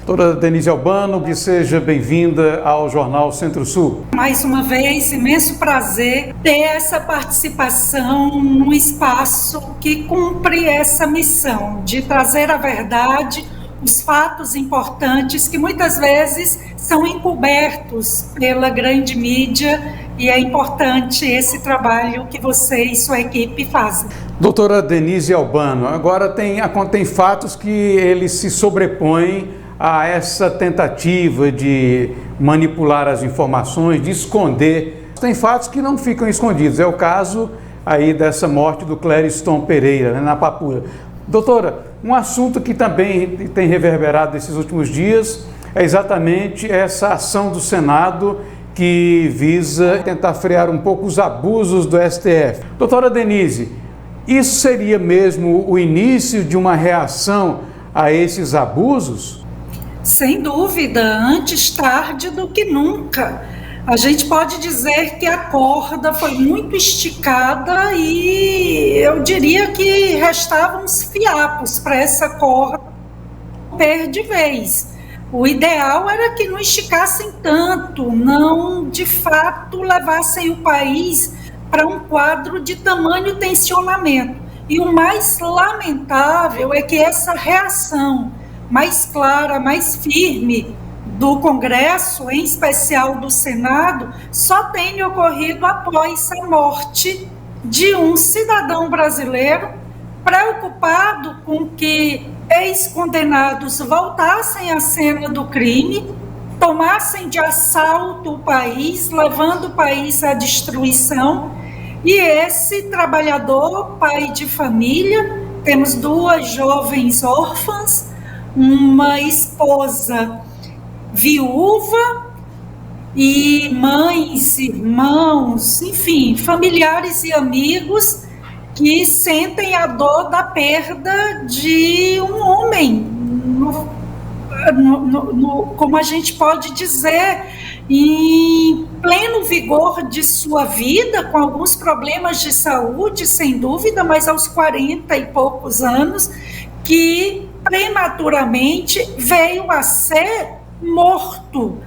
Doutora Denise Albano, que seja bem-vinda ao Jornal Centro-Sul. Mais uma vez, imenso prazer ter essa participação num espaço que cumpre essa missão de trazer a verdade, os fatos importantes que muitas vezes são encobertos pela grande mídia, e é importante esse trabalho que você e sua equipe fazem. Doutora Denise Albano, agora tem fatos que eles se sobrepõem a essa tentativa de manipular as informações, de esconder. Tem fatos que não ficam escondidos. É o caso aí dessa morte do Clériston Pereira, né, na Papuda. Doutora, um assunto que também tem reverberado nesses últimos dias é exatamente essa ação do Senado que visa tentar frear um pouco os abusos do STF. Doutora Denise, isso seria mesmo o início de uma reação a esses abusos? Sem dúvida, antes tarde do que nunca. A gente pode dizer que a corda foi muito esticada e eu diria que restavam uns fiapos para essa corda romper de vez. O ideal era que não esticassem tanto, não de fato levassem o país para um quadro de tamanho tensionamento. E o mais lamentável é que essa reação mais clara, mais firme do Congresso, em especial do Senado, só tem ocorrido após a morte de um cidadão brasileiro preocupado com que ex-condenados voltassem à cena do crime, tomassem de assalto o país, levando o país à destruição. E esse trabalhador, pai de família, temos 2 jovens órfãs, uma esposa viúva e mães, irmãos, enfim, familiares e amigos que sentem a dor da perda de um homem, como a gente pode dizer, em pleno vigor de sua vida, com alguns problemas de saúde, sem dúvida, mas aos 40 e poucos anos, que prematuramente veio a ser morto.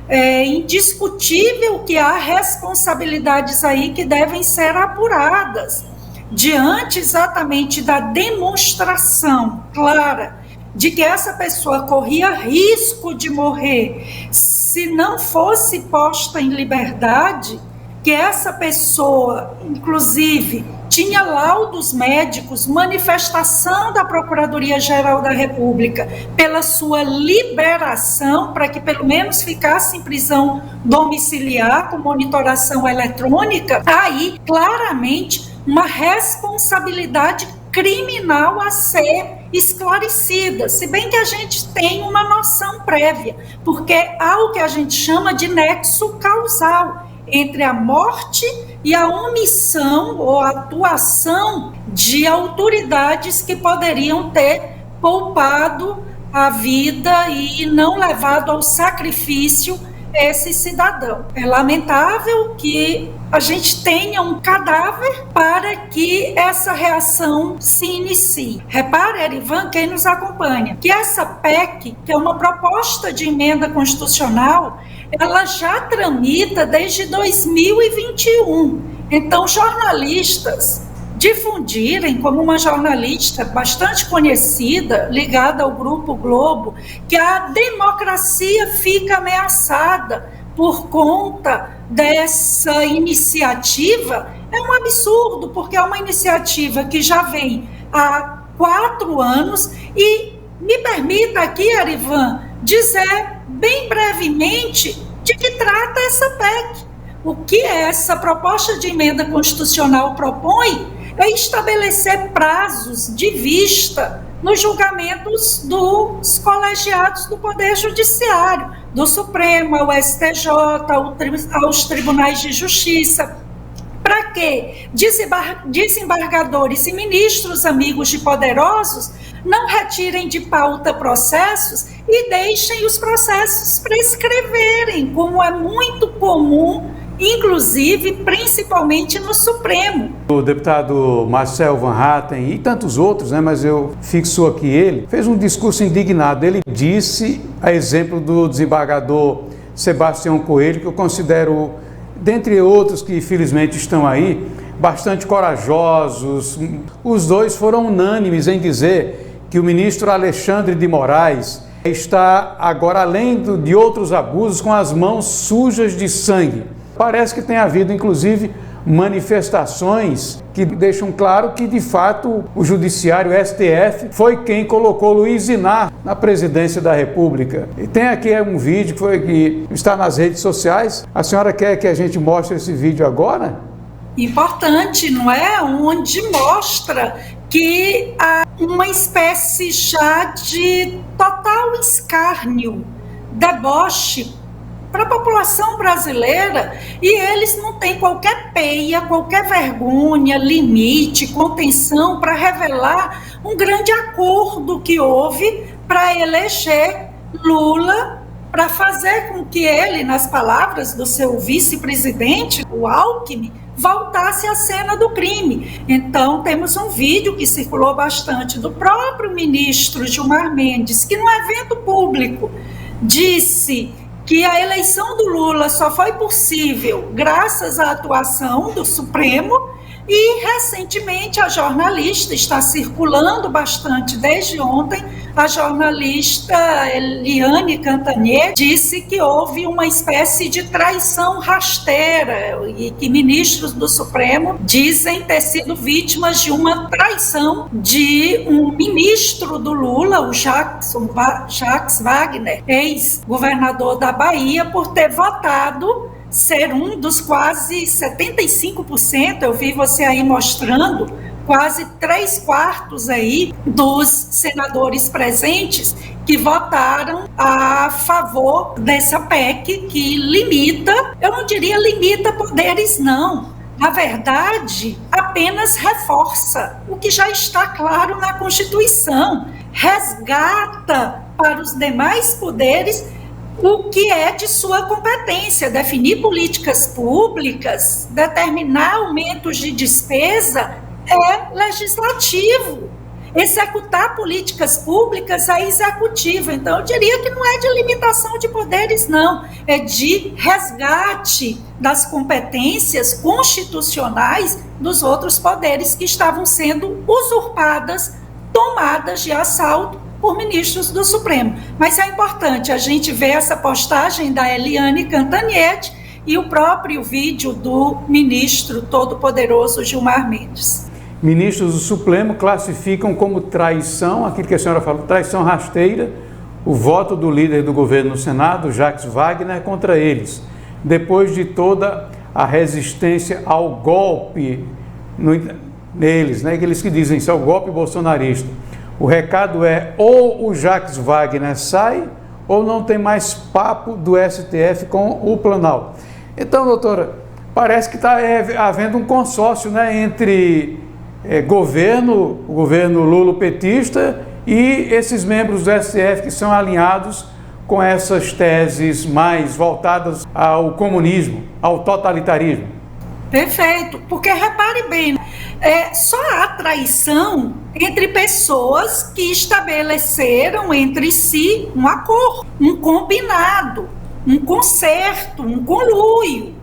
É indiscutível que há responsabilidades aí que devem ser apuradas, diante exatamente da demonstração clara de que essa pessoa corria risco de morrer se não fosse posta em liberdade, que essa pessoa, inclusive, tinha laudos médicos, manifestação da Procuradoria-Geral da República pela sua liberação, para que pelo menos ficasse em prisão domiciliar com monitoração eletrônica, aí claramente uma responsabilidade criminal a ser esclarecida, se bem que a gente tem uma noção prévia, porque há o que a gente chama de nexo causal entre a morte e a omissão ou atuação de autoridades que poderiam ter poupado a vida e não levado ao sacrifício esse cidadão. É lamentável que a gente tenha um cadáver para que essa reação se inicie. Repare, Erivan, quem nos acompanha, que essa PEC, que é uma proposta de emenda constitucional, ela já tramita desde 2021. Então, jornalistas difundirem, como uma jornalista bastante conhecida, ligada ao Grupo Globo, que a democracia fica ameaçada por conta dessa iniciativa, é um absurdo, porque é uma iniciativa que já vem há 4 anos e me permita aqui, Erivan, dizer bem brevemente de que trata essa PEC. O que essa proposta de emenda constitucional propõe é estabelecer prazos de vista nos julgamentos dos colegiados do Poder Judiciário, do Supremo, ao STJ, aos tribunais de justiça, para que desembargadores e ministros amigos de poderosos não retirem de pauta processos e deixem os processos prescreverem, como é muito comum inclusive, principalmente no Supremo. O deputado Marcel Van Hatten e tantos outros, mas eu fixo aqui ele, fez um discurso indignado. Ele disse, a exemplo do desembargador Sebastião Coelho, que eu considero, dentre outros que infelizmente estão aí, bastante corajosos. Os dois foram unânimes em dizer que o ministro Alexandre de Moraes está agora, além de outros abusos, com as mãos sujas de sangue. Parece que tem havido, inclusive, manifestações que deixam claro que, de fato, o Judiciário, o STF, foi quem colocou Luiz Inácio na presidência da República. E tem aqui um vídeo que está nas redes sociais. A senhora quer que a gente mostre esse vídeo agora? Importante, não é? Onde mostra que há uma espécie já de total escárnio, deboche para a população brasileira, e eles não têm qualquer peia, qualquer vergonha, limite, contenção para revelar um grande acordo que houve para eleger Lula, para fazer com que ele, nas palavras do seu vice-presidente, o Alckmin, voltasse à cena do crime. Então, temos um vídeo que circulou bastante do próprio ministro Gilmar Mendes, que, num evento público, disse que a eleição do Lula só foi possível graças à atuação do Supremo. E, recentemente, a jornalista, está circulando bastante desde ontem, a jornalista Eliane Cantanhede disse que houve uma espécie de traição rasteira e que ministros do Supremo dizem ter sido vítimas de uma traição de um ministro do Lula, o Jacques Wagner, ex-governador da Bahia, por ter votado ser um dos quase 75%, eu vi você aí mostrando, quase 3/4 aí dos senadores presentes que votaram a favor dessa PEC que limita, eu não diria limita poderes não, na verdade apenas reforça o que já está claro na Constituição, resgata para os demais poderes o que é de sua competência, definir políticas públicas, determinar aumentos de despesa é legislativo, executar políticas públicas é executivo. Então, eu diria que não é de limitação de poderes, não, é de resgate das competências constitucionais dos outros poderes que estavam sendo usurpadas, tomadas de assalto por ministros do Supremo. Mas é importante a gente ver essa postagem da Eliane Cantanhede e o próprio vídeo do ministro todo-poderoso Gilmar Mendes. Ministros do Supremo classificam como traição, aquilo que a senhora falou, traição rasteira, o voto do líder do governo no Senado, Jacques Wagner, contra eles, depois de toda a resistência ao golpe neles, aqueles que dizem isso é o golpe bolsonarista. O recado é, ou o Jacques Wagner sai, ou não tem mais papo do STF com o Planalto. Então, doutora, parece que está havendo um consórcio entre o governo lulopetista e esses membros do STF que são alinhados com essas teses mais voltadas ao comunismo, ao totalitarismo. Perfeito, porque repare bem, só há traição entre pessoas que estabeleceram entre si um acordo, um combinado, um concerto, um conluio,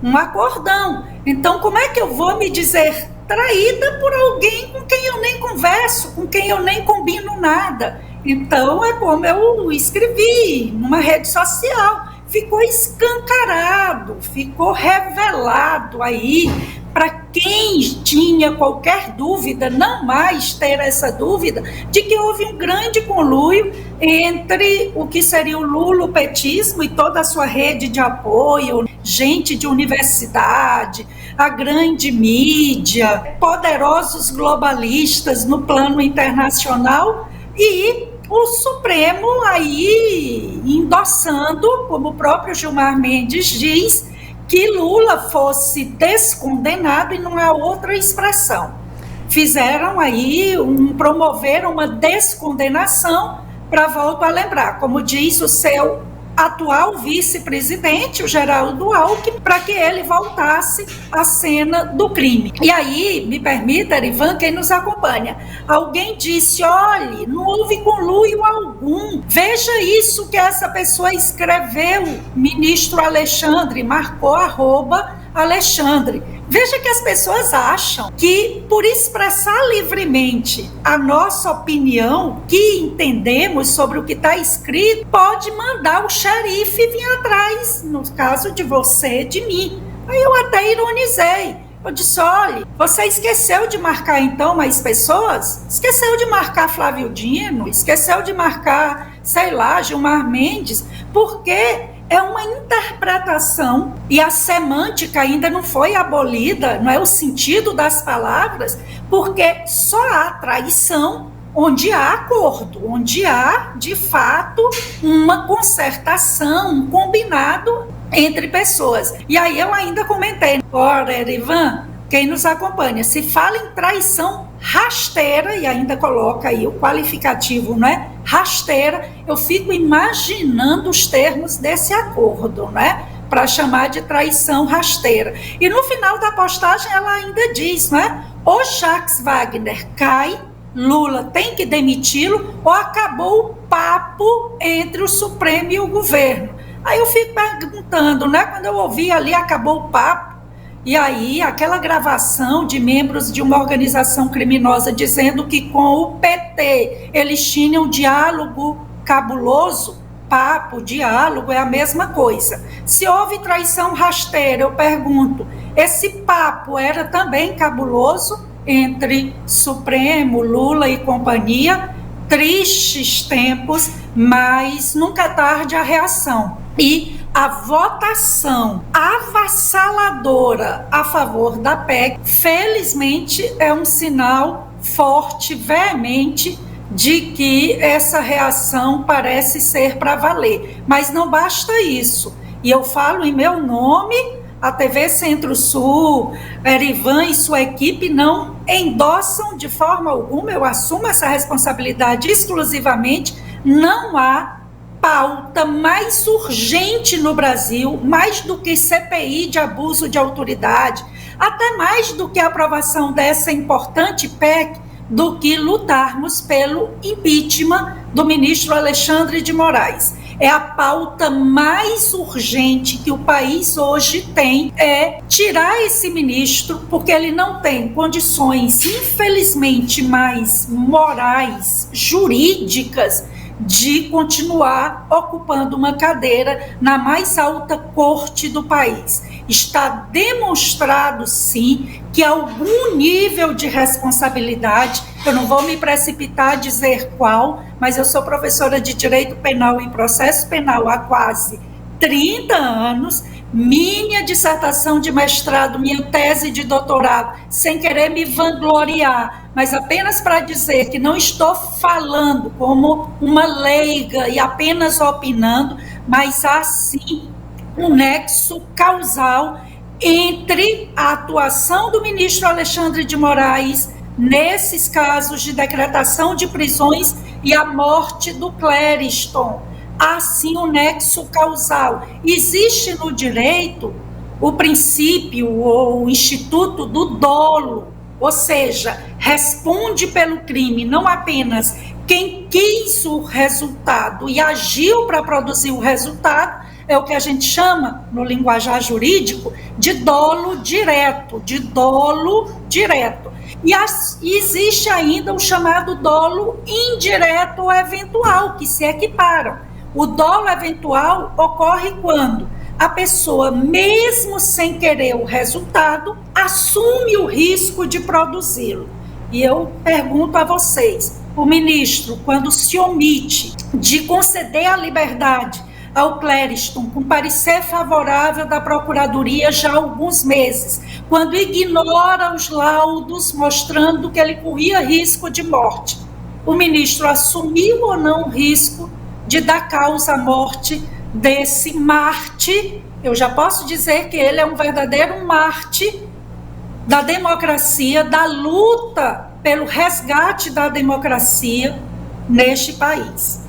um acordão. Então, como é que eu vou me dizer traída por alguém com quem eu nem converso, com quem eu nem combino nada? Então, é como eu escrevi numa rede social. Ficou escancarado, ficou revelado aí para quem tinha qualquer dúvida, não mais ter essa dúvida, de que houve um grande conluio entre o que seria o lulopetismo e toda a sua rede de apoio, gente de universidade, a grande mídia, poderosos globalistas no plano internacional e o Supremo aí endossando, como o próprio Gilmar Mendes diz, que Lula fosse descondenado e não há outra expressão. Fizeram aí, promoveram uma descondenação para, volto a lembrar, como diz o seu atual vice-presidente, o Geraldo Alckmin, para que ele voltasse à cena do crime. E aí, me permita, Erivan, quem nos acompanha, alguém disse, olhe, não houve conluio algum, veja isso que essa pessoa escreveu, ministro Alexandre, marcou @Alexandre. Veja que as pessoas acham que, por expressar livremente a nossa opinião, que entendemos sobre o que está escrito, pode mandar o xerife vir atrás, no caso de você, de mim. Aí eu até ironizei. Eu disse, olha, você esqueceu de marcar então mais pessoas? Esqueceu de marcar Flávio Dino? Esqueceu de marcar, sei lá, Gilmar Mendes? Porque é uma interpretação e a semântica ainda não foi abolida, não é o sentido das palavras, porque só há traição onde há acordo, onde há, de fato, uma concertação, um combinado entre pessoas. E aí eu ainda comentei, ora, Erivan, quem nos acompanha, se fala em traição rasteira, e ainda coloca aí o qualificativo, né? Rasteira, eu fico imaginando os termos desse acordo, né? Para chamar de traição rasteira. E no final da postagem ela ainda diz, né? Ou Jacques Wagner cai, Lula tem que demiti-lo, ou acabou o papo entre o Supremo e o governo. Aí eu fico perguntando, né? Quando eu ouvi ali, acabou o papo, e aí aquela gravação de membros de uma organização criminosa dizendo que com o PT eles tinham um diálogo cabuloso, papo, diálogo é a mesma coisa. Se houve traição rasteira, eu pergunto, esse papo era também cabuloso entre Supremo, Lula e companhia? Tristes tempos, mas nunca é tarde a reação. E a votação avassaladora a favor da PEC, felizmente, é um sinal forte, veemente, de que essa reação parece ser para valer. Mas não basta isso. E eu falo em meu nome, a TV Centro-Sul, Erivan e sua equipe não endossam de forma alguma, eu assumo essa responsabilidade exclusivamente, não há pauta mais urgente no Brasil, mais do que CPI de abuso de autoridade, até mais do que a aprovação dessa importante PEC, do que lutarmos pelo impeachment do ministro Alexandre de Moraes. É a pauta mais urgente que o país hoje tem, é tirar esse ministro, porque ele não tem condições, infelizmente, mais morais, jurídicas, de continuar ocupando uma cadeira na mais alta corte do país. Está demonstrado, sim, que algum nível de responsabilidade, eu não vou me precipitar a dizer qual, mas eu sou professora de Direito Penal e Processo Penal há quase 30 anos, minha dissertação de mestrado, minha tese de doutorado, sem querer me vangloriar, mas apenas para dizer que não estou falando como uma leiga e apenas opinando, mas há sim um nexo causal entre a atuação do ministro Alexandre de Moraes nesses casos de decretação de prisões e a morte do Clériston. Há sim um nexo causal. Existe no direito o princípio ou o instituto do dolo, ou seja, responde pelo crime não apenas quem quis o resultado e agiu para produzir o resultado, é o que a gente chama, no linguajar jurídico, de dolo direto, E existe ainda o chamado dolo indireto ou eventual, que se equiparam. O dolo eventual ocorre quando a pessoa, mesmo sem querer o resultado, assume o risco de produzi-lo. E eu pergunto a vocês, o ministro, quando se omite de conceder a liberdade ao Clériston, com parecer favorável da Procuradoria já há alguns meses, quando ignora os laudos mostrando que ele corria risco de morte, o ministro assumiu ou não o risco de dar causa à morte desse Marte? Eu já posso dizer que ele é um verdadeiro Marte da democracia, da luta pelo resgate da democracia neste país.